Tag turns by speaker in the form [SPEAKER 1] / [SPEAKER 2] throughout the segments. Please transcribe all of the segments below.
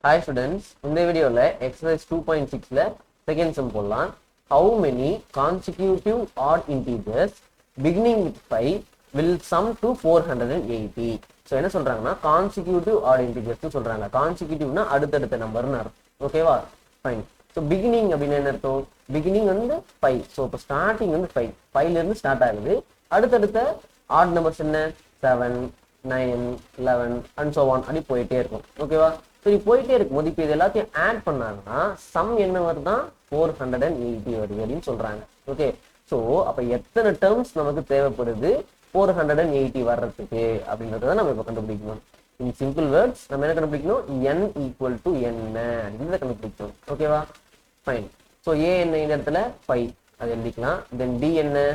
[SPEAKER 1] Hi students, in the video exercise 2.6 second sum போடலாம். How many consecutive odd integers beginning with 5 will sum to 480? So என்ன சொல்றாங்கன்னா consecutive odd integers சொல்றாங்க. Consecutiveனா அடுத்தடுத்த நம்பர்னு அர்த்தம். ஓகேவா? Fine. So beginning அப்படின்னா என்ன அர்த்தம்? Beginning வந்து 5. So இப்போ starting வந்து 5. 5ல இருந்து ஸ்டார்ட் ஆகுது. அடுத்தடுத்த odd numbers என்ன? 7, 9, 11 and so on அப்படி போயிட்டே இருக்கும். ஓகேவா? சரி போயிட்டே இருக்கும்போது இப்போ இது எல்லாத்தையும் ஆட் பண்ணாங்கன்னா சம் என்ன வருதான் 480 வருது அப்படின்னு சொல்றாங்க. ஓகே, ஸோ அப்போ எத்தனை டேர்ம்ஸ் நமக்கு தேவைப்படுது 480 வர்றதுக்கு அப்படின்றத நம்ம இப்போ கண்டுபிடிக்கணும். இன் சிம்பிள் வேர்ட்ஸ் நம்ம என்ன கண்டுபிடிக்கணும், n ஈக்குவல் டு என்ன அப்படின்றத கண்டுபிடிக்கணும். ஓகேவா? ஃபைன். ஸோ ஏ என்ன இந்த இடத்துல 5 அது எழுதிக்கலாம். தென் டி என்ன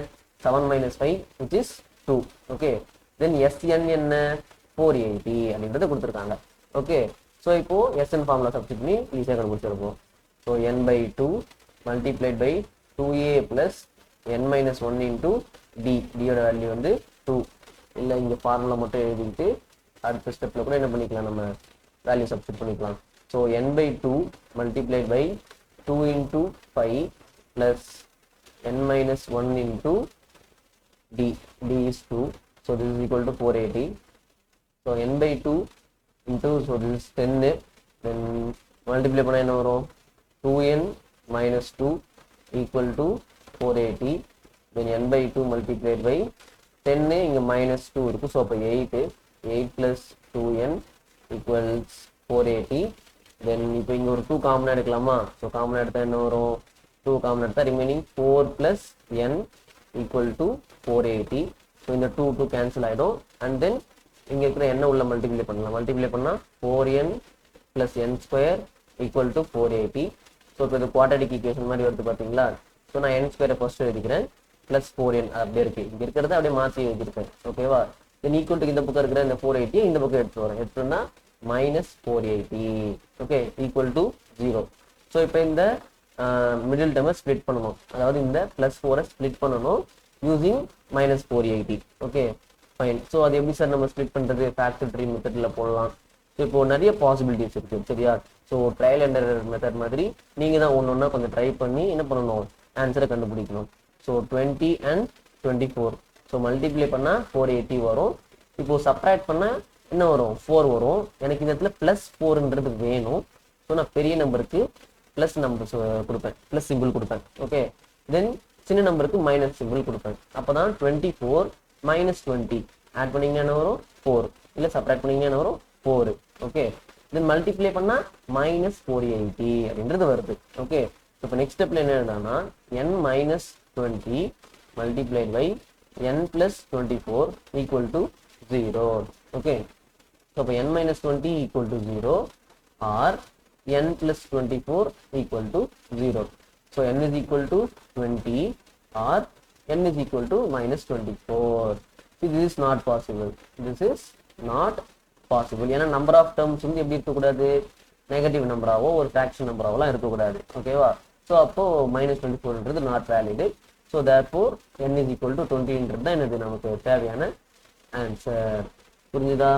[SPEAKER 1] 7 - 5 which is 2. Okay, then SN என்ன 480 அப்படின்றத கொடுத்துருக்காங்க. ஓகே, ஸோ இப்போ எஸ்என் ஃபார்முலா சப்ஸ்டிட் பண்ணி ஈஸியாக கண்டுபிடிச்சிருப்போம். So n/2 multiplied by 2a plus n-1 into d. டியோட வேல்யூ வந்து 2. இல்லை இங்கே ஃபார்முலா மட்டும் எழுதிட்டு அடுத்த ஸ்டெப்பில் கூட என்ன பண்ணிக்கலாம், நம்ம வேல்யூ சப்ஸ்டிட் பண்ணிக்கலாம். So n/2 multiplied by 2 into 5 plus n-1 into d. D is 2. So this is equal to 480. So n/2 into, so this is 10, then multiply பண்ணா என்ன வரும் 2n minus 2 equal to 480, then n/2 multiplied by 10 இங்க minus 2 இருக்கு, so அப்ப 8 plus 2n equals 480. then இப்போ இங்க ஒரு 2 காமனா எடுக்கலாமா, so காமனா எடுத்தா என்ன வரும் 2 காமனா எடுத்தா remaining 4 plus n equal to 480. so இந்த 2 cancel ஆயிடும். and then இங்க இருக்கிற என்ன உள்ள மல்டிப்ளை பண்ணலாம், மல்டிப்ளை பண்ணா 4n plus n square equal to 480. So இப்போ இது குவாட்ரடிக் ஈக்குவேஷன் மாதிரி வருது பார்த்தீங்களா. ஸோ நான் n ஸ்கொயரை ஃபர்ஸ்ட் எழுதிக்கிறேன் ப்ளஸ் 4n அப்படியே இருக்கு. இங்க இருக்கிறத அப்படியே மாற்றி எழுதியிருக்கேன். ஓகேவா? தென் ஈக்குவல் டு இந்த பக்கம் இருக்கிற இந்த 480 இந்த பக்கம் எடுத்து வரேன். எடுத்துனா -480. Okay, equal to 0. ஸோ இப்போ இந்த மிடில் டேர்மை ஸ்ப்ளிட் பண்ணணும், அதாவது இந்த +4 ஸ்ப்ளிட் பண்ணணும் யூசிங் -480. Okay fine. ஸோ அது எப்படி சார் நம்ம ஸ்ப்ளிட் பண்ணுறது, ஃபேக்டர் ட்ரீ மெத்தடில் போடலாம். ஸோ இப்போ நிறைய பாசிபிலிட்டிஸ் இருக்குது, சரியா? So trial and error method மாதிரி நீங்கள் தான் ஒன்று ஒன்றா கொஞ்சம் ட்ரை பண்ணி என்ன பண்ணணும், ஆன்சரை கண்டுபிடிக்கணும். So 20 and 24. ஸோ மல்டிப்ளை பண்ணால் 480 வரும். இப்போது சப்ராக்ட் பண்ணால் என்ன வரும் 4 வரும். எனக்கு இந்த இடத்துல +4ன்றது வேணும். ஸோ நான் பெரிய நம்பருக்கு ப்ளஸ் நம்பர் கொடுப்பேன், ப்ளஸ் சிம்பிள் கொடுப்பேன். ஓகே, தென் சின்ன நம்பருக்கு மைனஸ் சிம்பிள் கொடுப்பேன். அப்போ தான் 24 -20 ஆட் பண்ணீங்கன்னா என்ன வரும் 4, இல்லை சப்ராக்ட் பண்ணீங்கன்னா என்ன வரும் 4. ஓகே, தென் மல்டிப்ளை பண்ணால் -480 அப்படின்றது வருது. ஓகே, இப்போ நெக்ஸ்ட் ஸ்டெப்ல என்ன எழுதானா n-20 multiplied by n + 24 equal to 0. Okay, so இப்போ n-20 equal to 0 or n + 24 equal to 0. So n is equal to 20 or n is equal to -24. See, this is not possible. This is not possible. ஏன்னா number of terms வந்து எப்படி இருக்கக்கூடாது, negative நம்பராகவோ ஒரு fraction நம்பராகலாம் இருக்கக்கூடாது. ஓகேவா? So அப்போ -24ன்றது not valid. So therefore n is equal to 20ன்றது தான் எனக்கு நமக்கு தேவையான ஆன்சர். புரிஞ்சுதா?